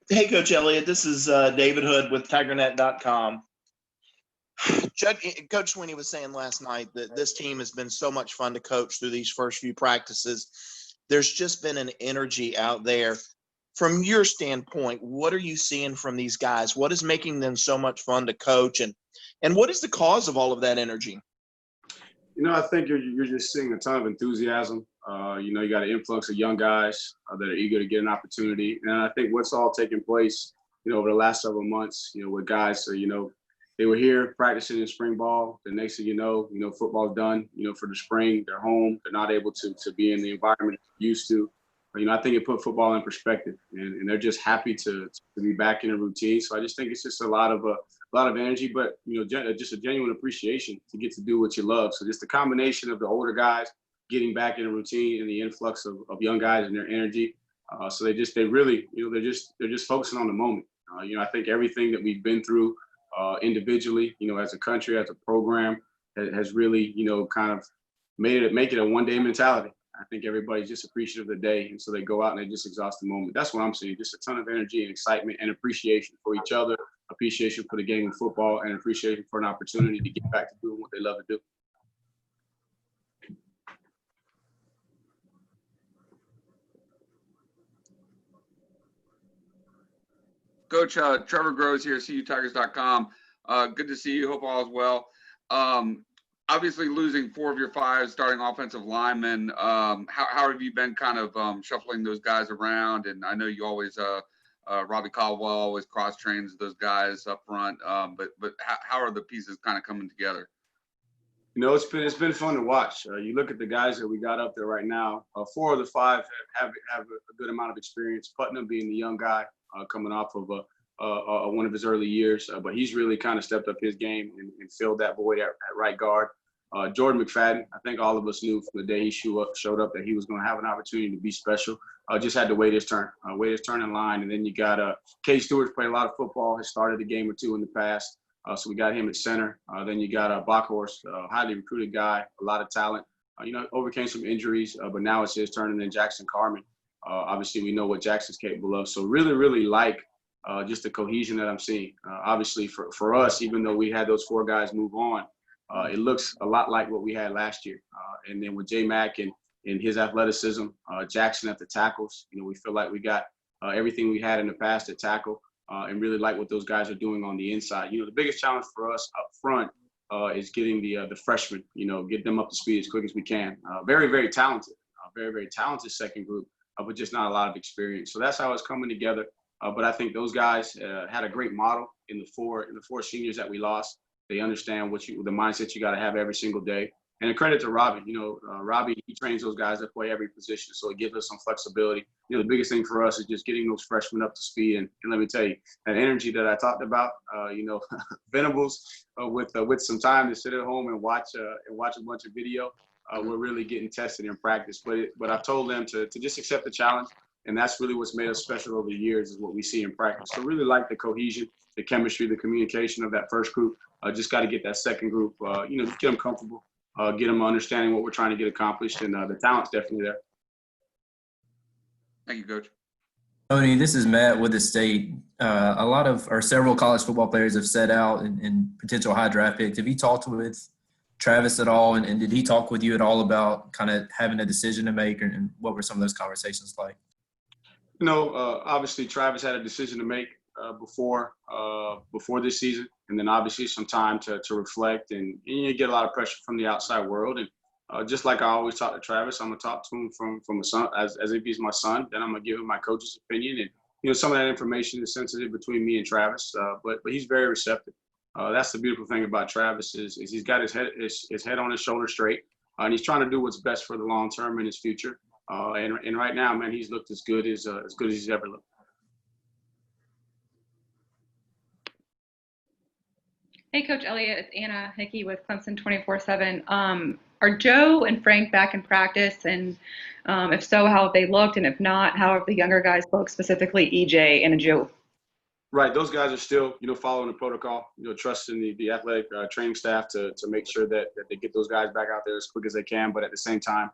Hey, Coach Elliott. This is David Hood with TigerNet.com. Coach Swinney was saying last night that this team has been so much fun to coach through these first few practices. There's just been an energy out there. From your standpoint, what are you seeing from these guys? What is making them so much fun to coach, and what is the cause of all of that energy? I think you're just seeing a ton of enthusiasm. You got an influx of young guys that are eager to get an opportunity. And I think what's all taking place, over the last several months, with guys, they were here practicing in spring ball. The next thing football's done, for the spring. They're home. They're not able to be in the environment they're used to. I think it put football in perspective, and they're just happy to be back in a routine. So I just think it's just a lot of energy, but just a genuine appreciation to get to do what you love. So just the combination of the older guys getting back in a routine and the influx of young guys and their energy. So they're just focusing on the moment. I think everything that we've been through individually, as a country, as a program, has really, kind of make it a one-day mentality. I think everybody's just appreciative of the day, and so they go out and they just exhaust the moment. That's what I'm seeing, just a ton of energy and excitement and appreciation for each other, appreciation for the game of football, and appreciation for an opportunity to get back to doing what they love to do. Coach, Trevor Groves here, CUTigers.com. Good to see you. Hope all is well. Obviously, losing 4 of your 5 starting offensive linemen. How have you been kind of shuffling those guys around? And I know you always, Robbie Caldwell always cross trains those guys up front. But how are the pieces kind of coming together? It's been fun to watch. You look at the guys that we got up there right now. 4 of the 5 have a good amount of experience. Putnam being the young guy coming off of one of his early years, but he's really kind of stepped up his game and filled that void at right guard. Jordan McFadden, I think all of us knew from the day he showed up that he was going to have an opportunity to be special. Just had to wait his turn in line. And then you got Cade Stewart's played a lot of football, has started a game or 2 in the past. So we got him at center. Then you got Bockhorst, highly recruited guy, a lot of talent. Overcame some injuries, but now it's his turn. And then Jackson Carmen. Obviously, we know what Jackson's capable of. So really, really like just the cohesion that I'm seeing. Obviously, for us, even though we had those 4 guys move on, it looks a lot like what we had last year. And then with J-Mac and his athleticism, Jackson at the tackles, we feel like we got everything we had in the past at tackle. And really like what those guys are doing on the inside. The biggest challenge for us up front is getting the freshmen, get them up to speed as quick as we can. Very, very talented, very, very talented second group, but just not a lot of experience. So that's how it's coming together. But I think those guys had a great model in the four seniors that we lost. They understand the mindset you got to have every single day. And a credit to Robbie. Robbie, he trains those guys that play every position, so it gives us some flexibility. The biggest thing for us is just getting those freshmen up to speed. And let me tell you, that energy that I talked about, Venables, with some time to sit at home and watch a bunch of video, we're really getting tested in practice. But I've told them to just accept the challenge, and that's really what's made us special over the years is what we see in practice. So really like the cohesion, the chemistry, the communication of that first group. Just got to get that second group, get them comfortable. Get them understanding what we're trying to get accomplished, and the talent's definitely there. Thank you, Coach. Tony, this is Matt with the state. A lot of or several college football players have set out in potential high draft picks. Have you talked with Travis at all, and did he talk with you at all about kind of having a decision to make, and what were some of those conversations like? Obviously Travis had a decision to make before this season, and then obviously some time to reflect, and you get a lot of pressure from the outside world. And just like I always talk to Travis, I'm gonna talk to him from a son as if he's my son. Then I'm gonna give him my coach's opinion, and some of that information is sensitive between me and Travis, but he's very receptive. That's the beautiful thing about Travis is he's got his head on his shoulder straight, and he's trying to do what's best for the long term in his future. And right now, man, he's looked as good as he's ever looked. Hey, Coach Elliott, it's Anna Hickey with Clemson 24/7. Are Joe and Frank back in practice? And if so, how have they looked? And if not, how have the younger guys looked, specifically EJ and Joe? Right, those guys are still, following the protocol, trusting the athletic training staff to make sure that they get those guys back out there as quick as they can. But at the same time,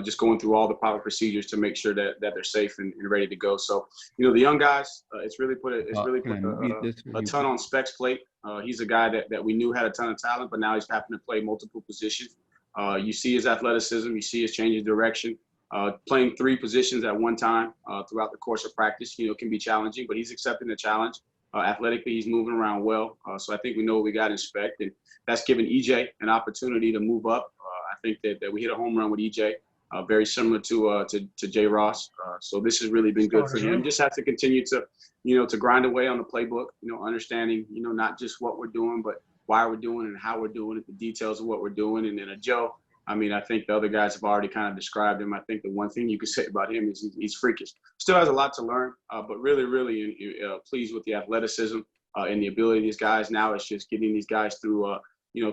just going through all the proper procedures to make sure that they're safe and ready to go. So, the young guys, it's really put a ton on Specs' plate. He's a guy that we knew had a ton of talent, but now he's having to play multiple positions. You see his athleticism, you see his change of direction. Playing 3 positions at one time throughout the course of practice, can be challenging, but he's accepting the challenge. Athletically, he's moving around well. So I think we know what we got in Spec, and that's given EJ an opportunity to move up. I think that we hit a home run with EJ, very similar to J. Ross. So this has really been good for him. Just have to continue to grind away on the playbook, understanding, not just what we're doing, but why we're doing it and how we're doing it, the details of what we're doing. And then Joe, I think the other guys have already kind of described him. I think the one thing you could say about him is he's freakish. Still has a lot to learn, but really, really pleased with the athleticism and the ability of these guys. Now it's just getting these guys through,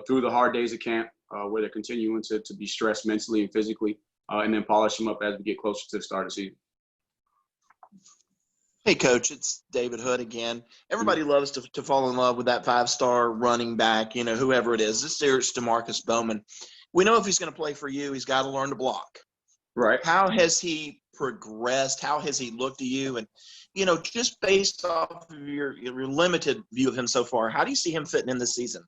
through the hard days of camp where they're continuing to be stressed mentally and physically, and then polish them up as we get closer to the start of the season. Hey, Coach, it's David Hood again. Everybody loves to fall in love with that 5-star running back, whoever it is. This year it's DeMarcus Bowman. We know if he's going to play for you, he's got to learn to block. Right. How has he progressed? How has he looked to you? And, just based off of your limited view of him so far, how do you see him fitting in this season?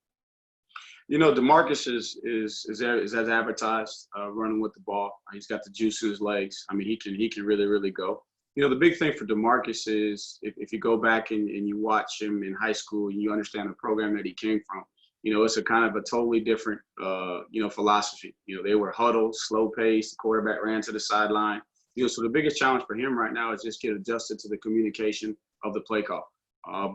DeMarcus is as advertised, running with the ball. He's got the juice in his legs. He can really, really go. The big thing for DeMarcus is if you go back and you watch him in high school and you understand the program that he came from, it's a kind of a totally different, philosophy. They were huddled, slow pace. The quarterback ran to the sideline. So the biggest challenge for him right now is just get adjusted to the communication of the play call.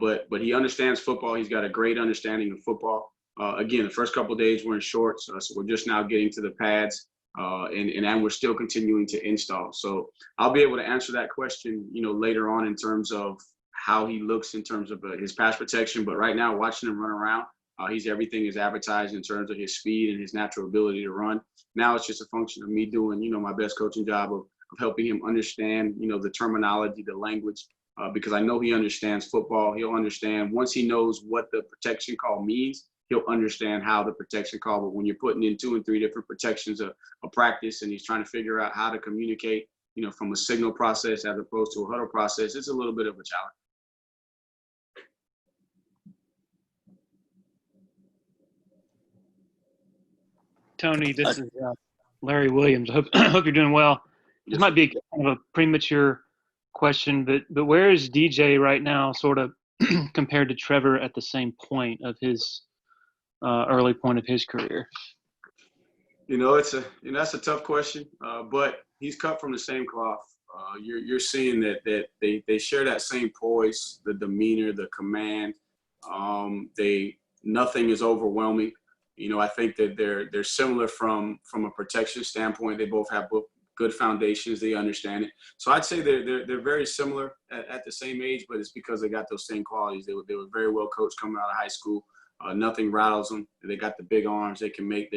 But he understands football. He's got a great understanding of football. Again, the first couple of days we're in shorts, so we're just now getting to the pads, and we're still continuing to install. So I'll be able to answer that question, later on in terms of how he looks in terms of his pass protection. But right now, watching him run around, he's everything is advertised in terms of his speed and his natural ability to run. Now it's just a function of me doing, my best coaching job of helping him understand, the terminology, the language, because I know he understands football. He'll understand once he knows what the protection call means. He'll understand how the protection call, but when you're putting in 2 and 3 different protections of practice and he's trying to figure out how to communicate, from a signal process as opposed to a huddle process, it's a little bit of a challenge. Tony, this is Larry Williams. I hope you're doing well. This might be kind of a premature question, but where is DJ right now sort of compared to Trevor at the same point of his early point of his career? That's a tough question, but he's cut from the same cloth. You're seeing that they share that same poise, the demeanor, the command. Nothing is overwhelming. I think that they're similar from a protection standpoint. They both have good foundations. They understand it. So I'd say they're very similar at the same age, but it's because they got those same qualities. They were very well coached coming out of high school. Nothing rattles them. They got the big arms. They can make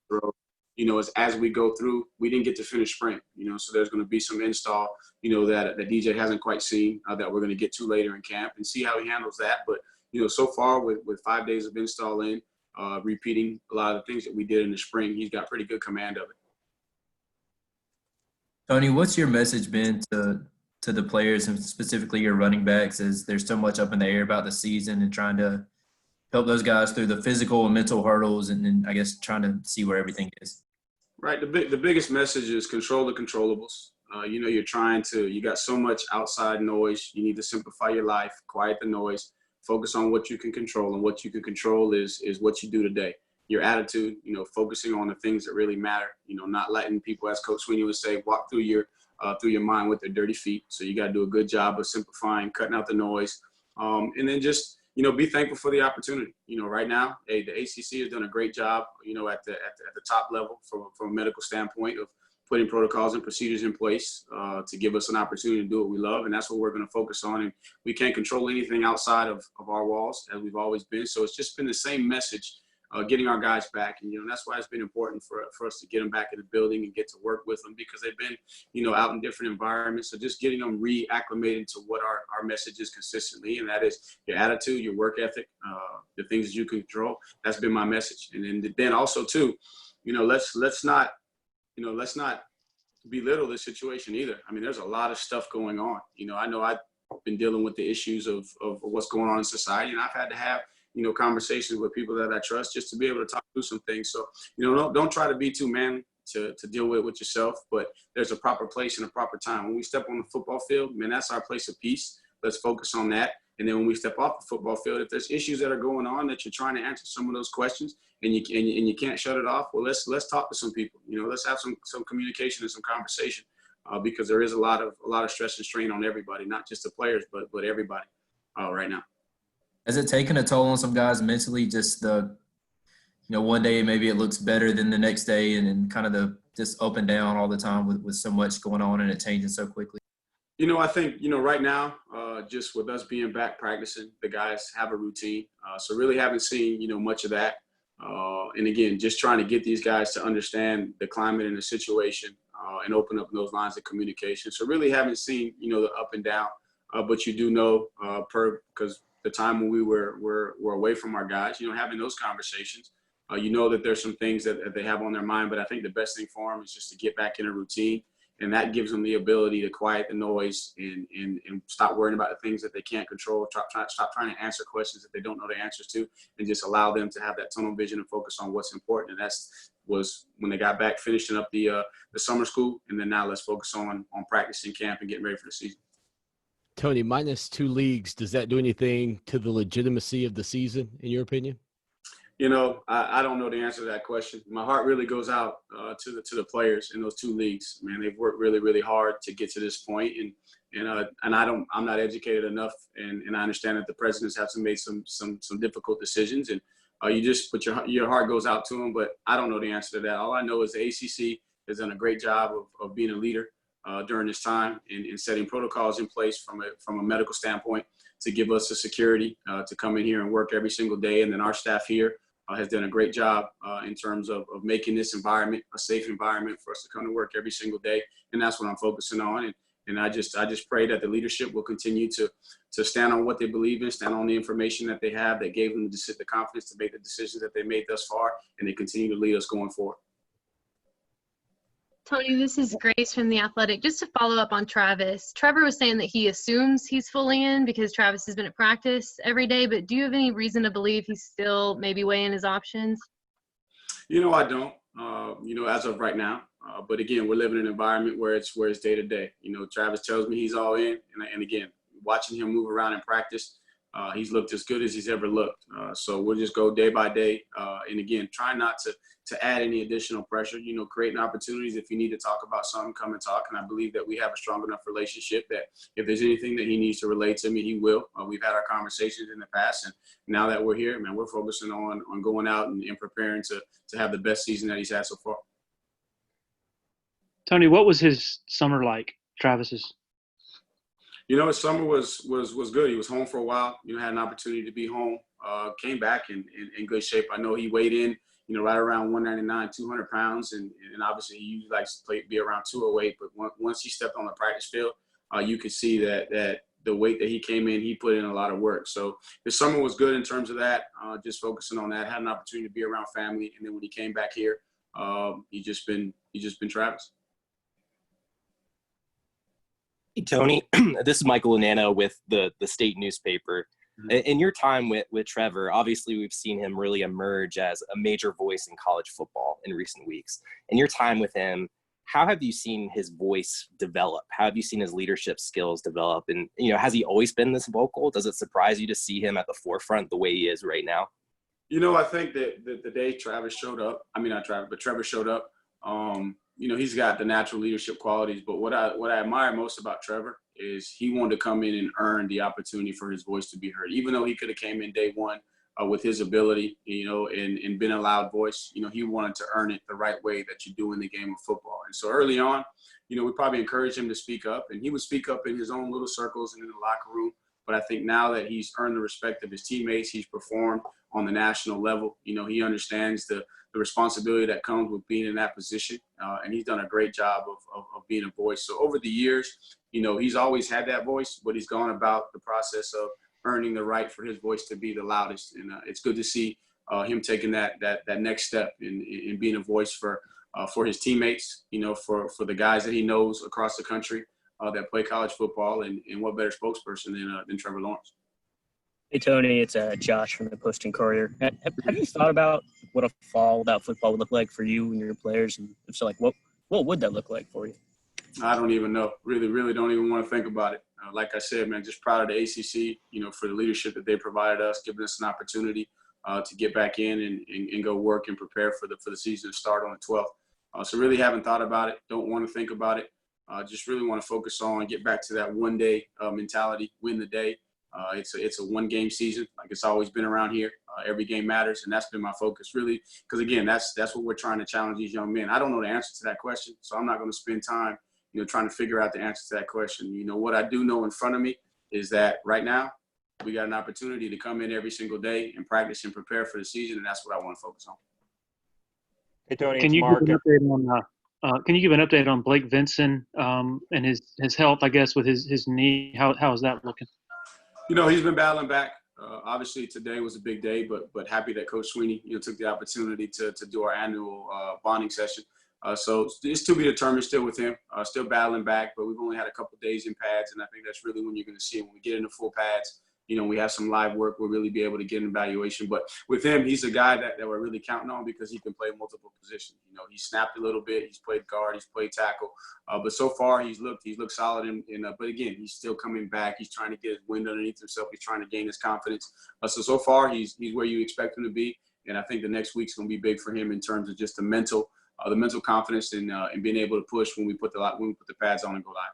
throws. As we go through, we didn't get to finish spring. So there's going to be some install. That DJ hasn't quite seen that we're going to get to later in camp and see how he handles that. But so far with 5 days of install in, repeating a lot of the things that we did in the spring, he's got pretty good command of it. Tony, what's your message been to the players and specifically your running backs as there's so much up in the air about the season and trying to help those guys through the physical and mental hurdles and I guess trying to see where everything is? Right. The biggest message is control the controllables. You got so much outside noise. You need to simplify your life, quiet the noise, focus on what you can control. And what you can control is what you do today. Your attitude, focusing on the things that really matter, not letting people, as Coach Swinney would say, walk through your mind with their dirty feet. So you got to do a good job of simplifying, cutting out the noise. And then just, be thankful for the opportunity. Right now, the ACC has done a great job, at the top level from a medical standpoint of putting protocols and procedures in place to give us an opportunity to do what we love. And that's what we're going to focus on. And we can't control anything outside of our walls, as we've always been. So it's just been the same message, getting our guys back. And, that's why it's been important for us to get them back in the building and get to work with them because they've been, out in different environments. So just getting them reacclimated to what our message is consistently. And that is your attitude, your work ethic, the things that you can control. That's been my message. And then also too, let's not belittle the situation either. I mean, there's a lot of stuff going on. I know I've been dealing with the issues of what's going on in society, and I've had to have, conversations with people that I trust just to be able to talk through some things. So, don't try to be too manly to deal with yourself, but there's a proper place and a proper time. When we step on the football field, man, that's our place of peace. Let's focus on that. And then when we step off the football field, if there's issues that are going on that you're trying to answer some of those questions and you can't shut it off, well, let's talk to some people. Let's have some communication and some conversation because there is a lot of stress and strain on everybody, not just the players, but everybody right now. Has it taken a toll on some guys mentally? Just one day maybe it looks better than the next day, and then kind of just up and down all the time with so much going on and it changing so quickly. I think, right now, just with us being back practicing, the guys have a routine. So really haven't seen, much of that. And again, just trying to get these guys to understand the climate and the situation and open up those lines of communication. So really haven't seen, the up and down. But you do know, because the time when we were away from our guys, having those conversations, that there's some things that they have on their mind. But I think the best thing for them is just to get back in a routine. And that gives them the ability to quiet the noise and stop worrying about the things that they can't control. Stop trying to answer questions that they don't know the answers to, and just allow them to have that tunnel vision and focus on what's important. And was when they got back, finishing up the summer school, and then now let's focus on practicing camp and getting ready for the season. Tony, -2 leagues, does that do anything to the legitimacy of the season, in your opinion? I don't know the answer to that question. My heart really goes out to the players in those 2 leagues. Man, they've worked really, really hard to get to this point, and I'm not educated enough, and I understand that the presidents have made some difficult decisions, and but your heart goes out to them. But I don't know the answer to that. All I know is the ACC has done a great job of being a leader during this time and setting protocols in place from a medical standpoint to give us the security to come in here and work every single day, and then our staff here has done a great job in terms of making this environment a safe environment for us to come to work every single day. And that's what I'm focusing on. And I just pray that the leadership will continue to stand on what they believe in, stand on the information that they have that gave them the confidence to make the decisions that they made thus far, and they continue to lead us going forward. Tony, this is Grace from The Athletic. Just to follow up on Travis, Trevor was saying that he assumes he's fully in because Travis has been at practice every day, but do you have any reason to believe he's still maybe weighing his options? I don't, as of right now. But again, we're living in an environment where it's day to day. Travis tells me he's all in. And again, watching him move around in practice, he's looked as good as he's ever looked. So we'll just go day by day. And again, try not to add any additional pressure, creating opportunities. If you need to talk about something, come and talk. And I believe that we have a strong enough relationship that if there's anything that he needs to relate to me, he will. We've had our conversations in the past. And now that we're here, man, we're focusing on going out and preparing to have the best season that he's had so far. Tony, what was his summer like, Travis's? His summer was good. He was home for a while. Had an opportunity to be home. Came back in good shape. I know he weighed in, right around 199, 200 pounds, and obviously he usually likes to be around 208. But once he stepped on the practice field, you could see that the weight that he came in, he put in a lot of work. So his summer was good in terms of that. Just focusing on that. Had an opportunity to be around family, and then when he came back here, he just been Travis. Hey, Tony, this is Michael Anano with the state newspaper. In your time with Trevor, obviously we've seen him really emerge as a major voice in college football in recent weeks. In your time with him, how have you seen his voice develop? How have you seen his leadership skills develop? And, has he always been this vocal? Does it surprise you to see him at the forefront the way he is right now? I think that the day Trevor showed up, he's got the natural leadership qualities. But what I admire most about Trevor is he wanted to come in and earn the opportunity for his voice to be heard. Even though he could have came in day one with his ability, and been a loud voice, he wanted to earn it the right way that you do in the game of football. And so early on, we probably encouraged him to speak up, and he would speak up in his own little circles and in the locker room. But I think now that he's earned the respect of his teammates, he's performed on the national level. He understands the responsibility that comes with being in that position. And he's done a great job of being a voice. So over the years, he's always had that voice, but he's gone about the process of earning the right for his voice to be the loudest. And it's good to see him taking that next step in being a voice for for his teammates, for the guys that he knows across the country that play college football, and what better spokesperson than Trevor Lawrence. Hey, Tony, it's Josh from the Post and Courier. Have you thought about what a fall without football would look like for you and your players? And if so, like, what would that look like for you? I don't even know. Really, really don't even want to think about it. Like I said, man, just proud of the ACC, for the leadership that they provided us, giving us an opportunity to get back in and go work and prepare for the season to start on the 12th. So really haven't thought about it. Don't want to think about it. Just really want to focus on get back to that one-day mentality, win the day. It's a one-game season, like it's always been around here. Every game matters, and that's been my focus, really. Because again, that's what we're trying to challenge these young men. I don't know the answer to that question, so I'm not going to spend time, trying to figure out the answer to that question. What I do know in front of me is that right now we got an opportunity to come in every single day and practice and prepare for the season, and that's what I want to focus on. Hey, Tony, Can you give an update on Blake Vinson and his health, I guess, with his knee? How is that looking? He's been battling back. Obviously, today was a big day, but happy that Coach Swinney, took the opportunity to do our annual bonding session. So it's to be determined still with him, still battling back, but we've only had a couple of days in pads, and I think that's really when you're going to see him. When we get into full pads, we have some live work, we'll really be able to get an evaluation. But with him, he's a guy that we're really counting on because he can play multiple positions. He snapped a little bit, he's played guard, he's played tackle. But so far he's looked solid. But again, he's still coming back. He's trying to get his wind underneath himself. He's trying to gain his confidence. So far he's where you expect him to be. And I think the next week's going to be big for him in terms of just the mental confidence and being able to push when we put the pads on and go live.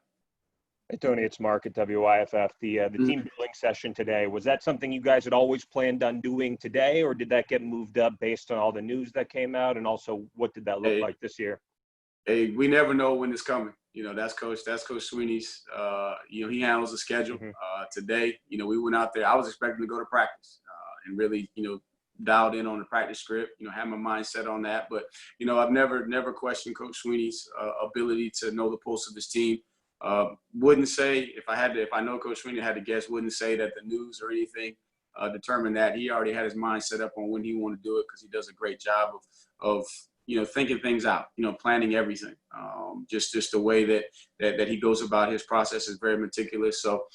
Hey, Tony, it's Mark at WYFF. The team building session today, was that something you guys had always planned on doing today, or did that get moved up based on all the news that came out? And also, what did that look like this year? Hey, we never know when it's coming. That's Coach Swinney's. He handles the schedule. Today, we went out there. I was expecting to go to practice and really, dialed in on the practice script. Had my mind set on that. But I've never questioned Coach Swinney's ability to know the pulse of his team. Wouldn't say if I know Coach Swinney had to guess, wouldn't say that the news or anything determined that. He already had his mind set up on when he wanted to do it because he does a great job of thinking things out, planning everything. Just the way that he goes about his process is very meticulous. So,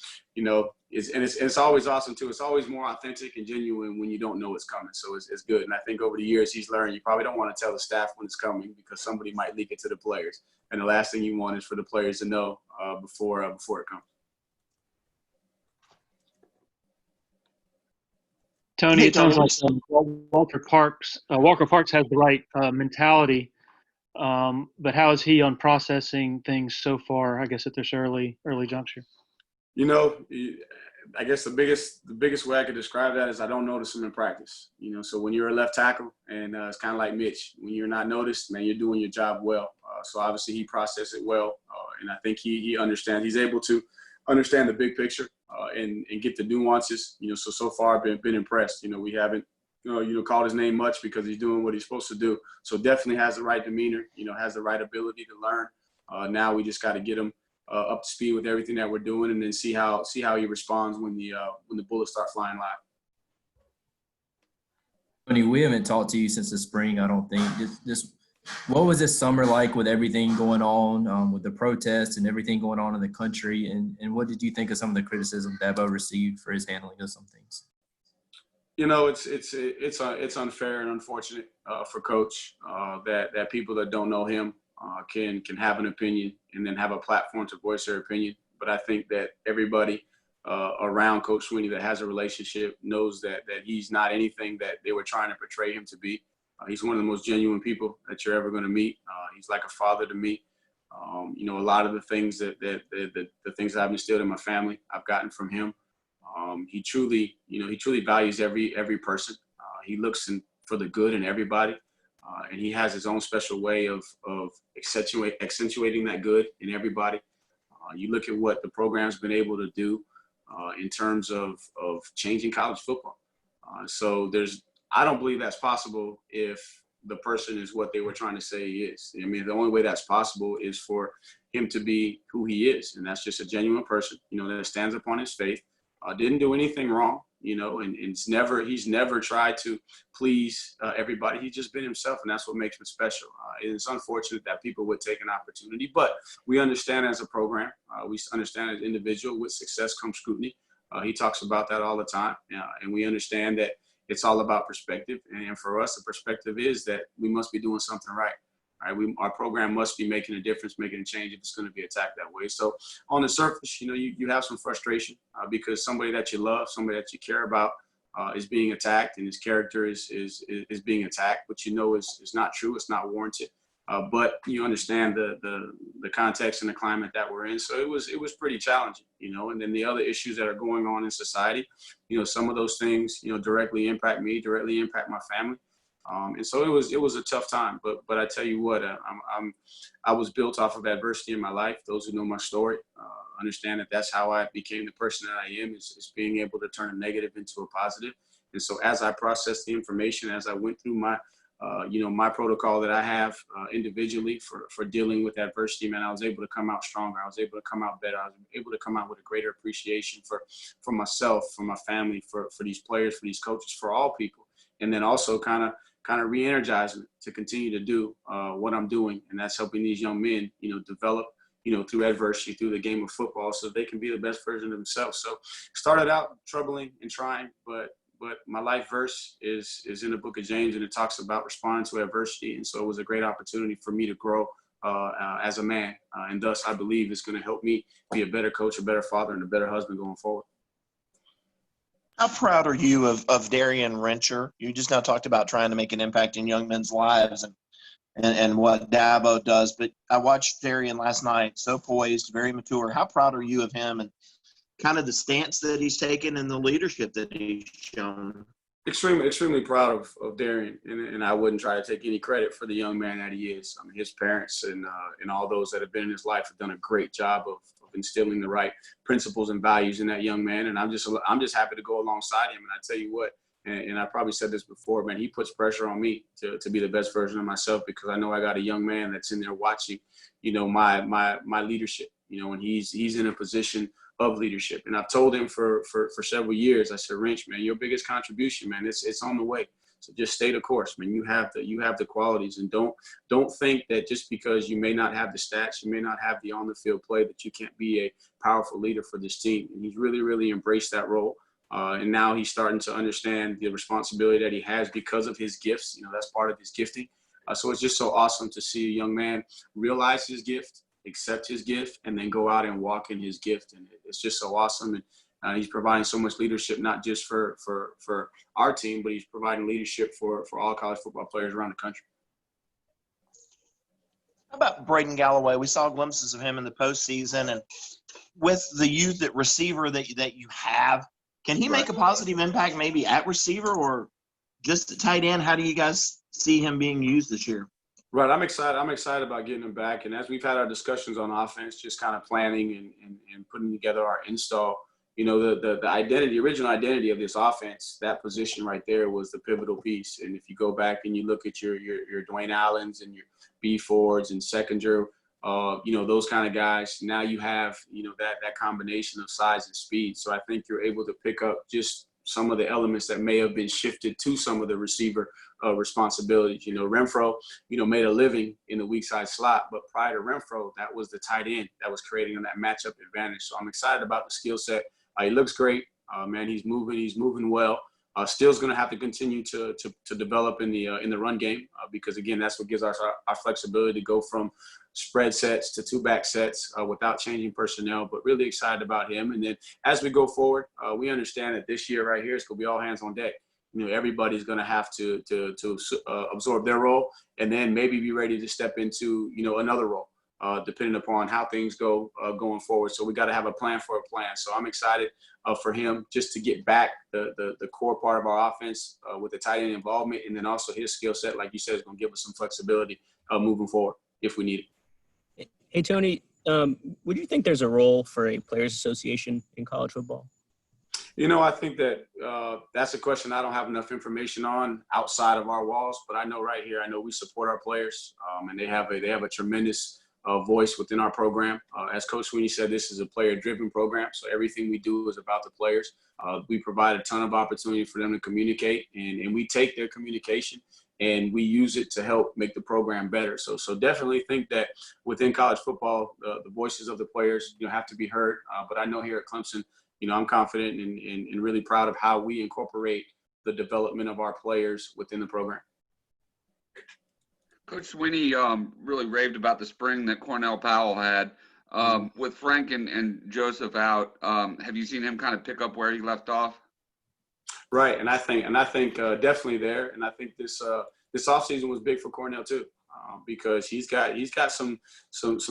it's always awesome too. It's always more authentic and genuine when you don't know it's coming. So it's good. And I think over the years he's learned you probably don't want to tell the staff when it's coming because somebody might leak it to the players. And the last thing you want is for the players to know before it comes. Tony, it sounds like Walker Parks has the right mentality, but how is he on processing things so far? I guess at this early juncture. I guess the biggest way I could describe that is I don't notice him in practice. So when you're a left tackle, and it's kind of like Mitch, when you're not noticed, man, you're doing your job well. So obviously he processed it well, and I think he understands. He's able to understand the big picture and get the nuances. So far I've been impressed. We haven't called his name much because he's doing what he's supposed to do. So definitely has the right demeanor. Has the right ability to learn. Now we just got to get him up to speed with everything that we're doing, and then see how he responds when the bullets start flying live. Tony, we haven't talked to you since the spring, I don't think. What was this summer like with everything going on, with the protests and everything going on in the country? And what did you think of some of the criticism Dabo received for his handling of some things? It's unfair and unfortunate for Coach that people that don't know him can have an opinion and then have a platform to voice their opinion. But I think that everybody around Coach Swinney that has a relationship knows that he's not anything that they were trying to portray him to be. He's one of the most genuine people that you're ever going to meet. He's like a father to me. A lot of the things the things that I've instilled in my family, I've gotten from him. He truly values every person. He looks for the good in everybody. And he has his own special way of accentuating that good in everybody. You look at what the program's been able to do in terms of changing college football. So I don't believe that's possible if the person is what they were trying to say he is. I mean, the only way that's possible is for him to be who he is, and that's just a genuine person, that stands upon his faith. Didn't do anything wrong, and he's never tried to please everybody. He's just been himself, and that's what makes him special. It's unfortunate that people would take an opportunity, but we understand as a program, we understand as an individual, with success comes scrutiny. He talks about that all the time, and we understand that it's all about perspective. And for us, the perspective is that we must be doing something right. Right, our program must be making a difference, making a change if it's going to be attacked that way. So on the surface, you have some frustration because somebody that you love, somebody that you care about is being attacked, and his character is being attacked, which is not true. It's not warranted. But you understand the context and the climate that we're in. So it was pretty challenging, and then the other issues that are going on in society, some of those things, directly impact me, directly impact my family. And so it was a tough time, but I tell you what, I was built off of adversity in my life. Those who know my story understand that that's how I became the person that I am, is being able to turn a negative into a positive. And so as I processed the information, as I went through my my protocol that I have individually for dealing with adversity, man, I was able to come out stronger. I was able to come out better. I was able to come out with a greater appreciation for myself, for my family, for these players, for these coaches, for all people. And then also kind of re-energize me to continue to do what I'm doing. And that's helping these young men, develop, through adversity, through the game of football, so they can be the best version of themselves. So started out troubling and trying, but my life verse is in the book of James, and it talks about responding to adversity. And so it was a great opportunity for me to grow as a man. And thus, I believe it's going to help me be a better coach, a better father, and a better husband going forward. How proud are you of Darian Rencher? You just now talked about trying to make an impact in young men's lives and what Dabo does, but I watched Darian last night, so poised, very mature. How proud are you of him and kind of the stance that he's taken and the leadership that he's shown? Extremely proud of Darian, and I wouldn't try to take any credit for the young man that he is. I mean, his parents and all those that have been in his life have done a great job of instilling the right principles and values in that young man, and I'm just happy to go alongside him. And I tell you what, and I probably said this before, man, he puts pressure on me to be the best version of myself, because I know I got a young man that's in there watching, my leadership, and he's in a position of leadership. And I've told him for several years, I said, Wrench, man, your biggest contribution, man, it's on the way. So just stay the course, man. You have the qualities, and don't think that just because you may not have the stats, you may not have the on the field play, that you can't be a powerful leader for this team. And he's really embraced that role. And now he's starting to understand the responsibility that he has because of his gifts. That's part of his gifting. So it's just so awesome to see a young man realize his gift, accept his gift, and then go out and walk in his gift. And it's just so awesome. And he's providing so much leadership, not just for our team, but he's providing leadership for all college football players around the country. How about Braden Galloway? We saw glimpses of him in the postseason, and with the youth at receiver that you have, can he make a positive impact maybe at receiver or just at tight end? How do you guys see him being used this year? Right. I'm excited about getting him back. And as we've had our discussions on offense, just kind of planning and putting together our install, the original identity of this offense, that position right there was the pivotal piece. And if you go back and you look at your Dwayne Allens and your B Fords and Seconder, those kind of guys, now you have, that combination of size and speed. So I think you're able to pick up just some of the elements that may have been shifted to some of the receiver responsibilities. Renfro, made a living in the weak side slot, but prior to Renfro, that was the tight end that was creating that matchup advantage. So I'm excited about the skill set. He looks great, man. He's moving well. Still's going to have to continue to develop in the run game because again, that's what gives us our flexibility to go from spread sets to two back sets without changing personnel. But really excited about him. And then as we go forward, we understand that this year right here is going to be all hands on deck. Everybody's going to have to absorb their role and then maybe be ready to step into another role. Depending upon how things go going forward. So we got to have a plan for a plan. So I'm excited for him just to get back the core part of our offense with the tight end involvement, and then also his skill set, like you said, is going to give us some flexibility moving forward if we need it. Hey, Tony, would you think there's a role for a players association in college football? I think that that's a question I don't have enough information on outside of our walls, but I know right here, we support our players, and they have a tremendous voice within our program. As Coach Swinney said, this is a player-driven program, so everything we do is about the players. We provide a ton of opportunity for them to communicate, and we take their communication and we use it to help make the program better. So definitely think that within college football, the voices of the players, have to be heard. But I know here at Clemson, I'm confident and really proud of how we incorporate the development of our players within the program. Coach Swinney really raved about the spring that Cornell Powell had. With Frank and Joseph out, have you seen him kind of pick up where he left off? Right, and I think definitely there, and I think this offseason was big for Cornell too, because he's got some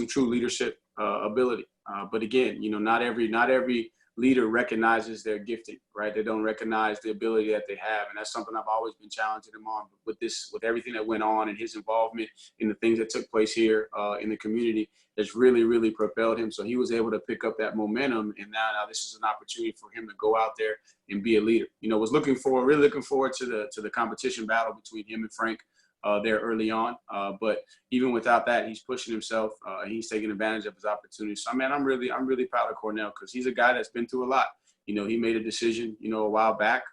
true leadership ability. But again, not every leader recognizes their gifting, right? They don't recognize the ability that they have, and that's something I've always been challenging him on. But with everything that went on and his involvement in the things that took place here in the community, has really, really propelled him. So he was able to pick up that momentum, and now this is an opportunity for him to go out there and be a leader. Was really looking forward to the competition battle between him and Frank there early on. But even without that, he's pushing himself. He's taking advantage of his opportunities. So, I'm really proud of Cornell, because he's a guy that's been through a lot. He made a decision, a while back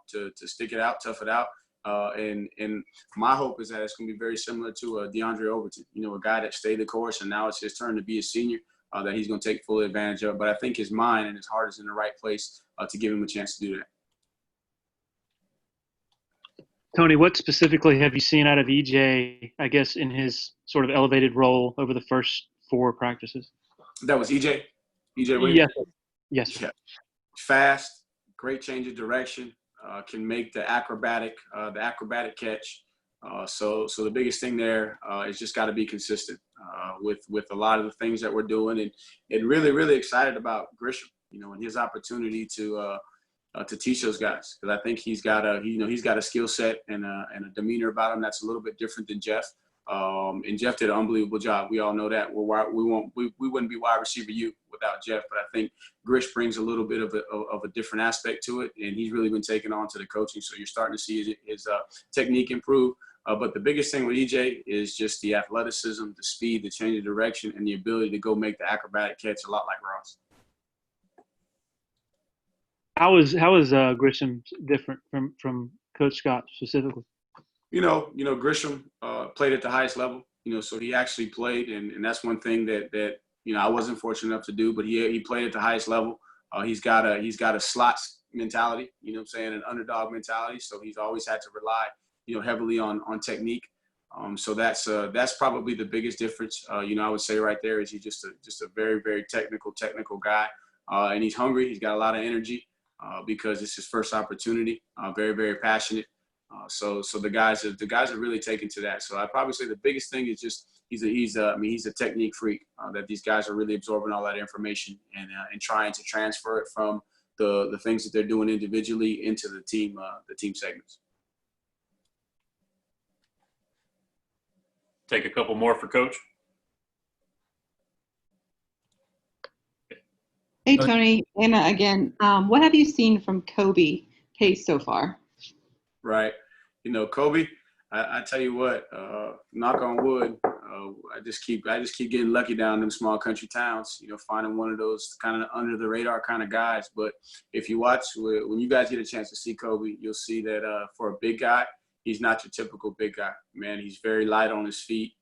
to stick it out, tough it out. And my hope is that it's going to be very similar to DeAndre Overton, a guy that stayed the course, and now it's his turn to be a senior that he's going to take full advantage of. But I think his mind and his heart is in the right place to give him a chance to do that. Tony, what specifically have you seen out of EJ, I guess, in his sort of elevated role over the first 4 practices? That was EJ Williams? Yes. Yeah. Fast, great change of direction, can make the acrobatic catch. So the biggest thing there is just got to be consistent with a lot of the things that we're doing, and really, really excited about Grisham, and his opportunity to teach those guys, because I think he's got a skill set and a demeanor about him that's a little bit different than Jeff. And Jeff did an unbelievable job. We all know that. We wouldn't be wide receiver U without Jeff, but I think Grish brings a little bit of a different aspect to it, and he's really been taken on to the coaching. So you're starting to see his technique improve. But the biggest thing with EJ is just the athleticism, the speed, the change of direction, and the ability to go make the acrobatic catch, a lot like Ross. How is Grisham different from Coach Scott specifically? Grisham played at the highest level. So he actually played, and that's one thing that I wasn't fortunate enough to do. But he played at the highest level. He's got a slots mentality. An underdog mentality. So he's always had to rely, heavily on technique. So that's probably the biggest difference. I would say right there is he's just a very, very technical guy, and he's hungry. He's got a lot of energy. Because it's his first opportunity, very, very passionate. So the guys are really taken to that. So I'd probably say the biggest thing is just he's a technique freak. That these guys are really absorbing all that information and trying to transfer it from the things that they're doing individually into the team segments. Take a couple more for Coach. Hey, Tony, Anna again. What have you seen from Kobe Case so far? Right. Kobe, I tell you what, knock on wood, I just keep getting lucky down in them small country towns, finding one of those kind of under the radar kind of guys. But if you watch, when you guys get a chance to see Kobe, you'll see that for a big guy, he's not your typical big guy. Man, he's very light on his feet,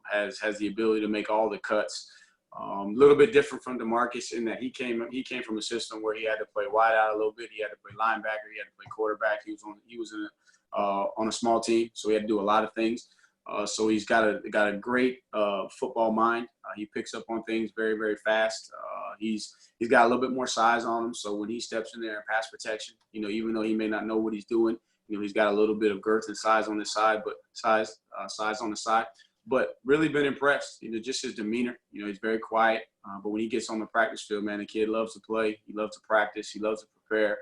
has the ability to make all the cuts. A little bit different from DeMarcus in that he came from a system where he had to play wide out a little bit. He had to play linebacker. He had to play quarterback. He was on a small team, so he had to do a lot of things. So he's got a great football mind. He picks up on things very, very fast. He's got a little bit more size on him. So when he steps in there in pass protection, even though he may not know what he's doing, he's got a little bit of girth and size on the side, but size on the side. But really been impressed, just his demeanor. He's very quiet, but when he gets on the practice field, man, the kid loves to play. He loves to practice. He loves to prepare.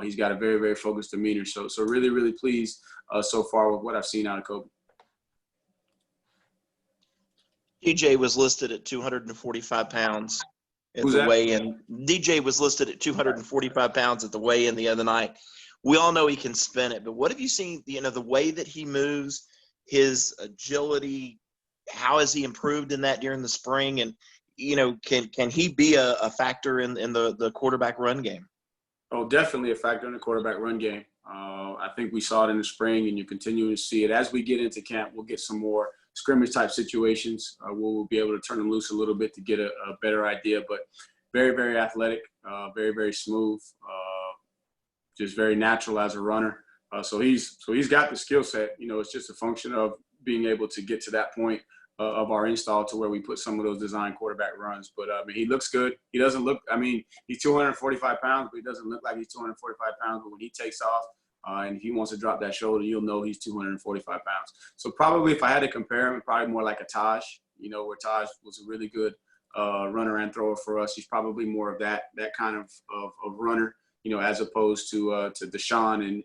He's got a very, very focused demeanor. So really, really pleased so far with what I've seen out of Kobe. DJ was listed at 245 pounds at Who's the that? weigh-in. DJ was listed at 245 pounds at the weigh-in the other night. We all know he can spin it, but what have you seen, the way that he moves, his agility, how has he improved in that during the spring? And, you know, can he be a factor in the quarterback run game? Oh, definitely a factor in the quarterback run game. I think we saw it in the spring, and you continue to see it. As we get into camp, we'll get some more scrimmage type situations. We'll be able to turn them loose a little bit to get a better idea. But very, very athletic, very, very smooth, just very natural as a runner. So he's got the skill set. You know, it's just a function of being able to get to that point of our install to where we put some of those design quarterback runs. But I mean, he looks good. He doesn't look, I mean, he's 245 pounds, but he doesn't look like he's 245 pounds. But when he takes off and if he wants to drop that shoulder, you'll know he's 245 pounds. So probably if I had to compare him, probably more like a Taj, you know, where Taj was a really good runner and thrower for us. He's probably more of that kind of runner, you know, as opposed to Deshaun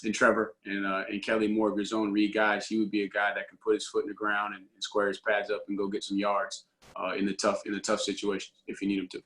and Trevor and Kelly, more of your zone read guys. He would be a guy that can put his foot in the ground and square his pads up and go get some yards in the tough situations if you need him to.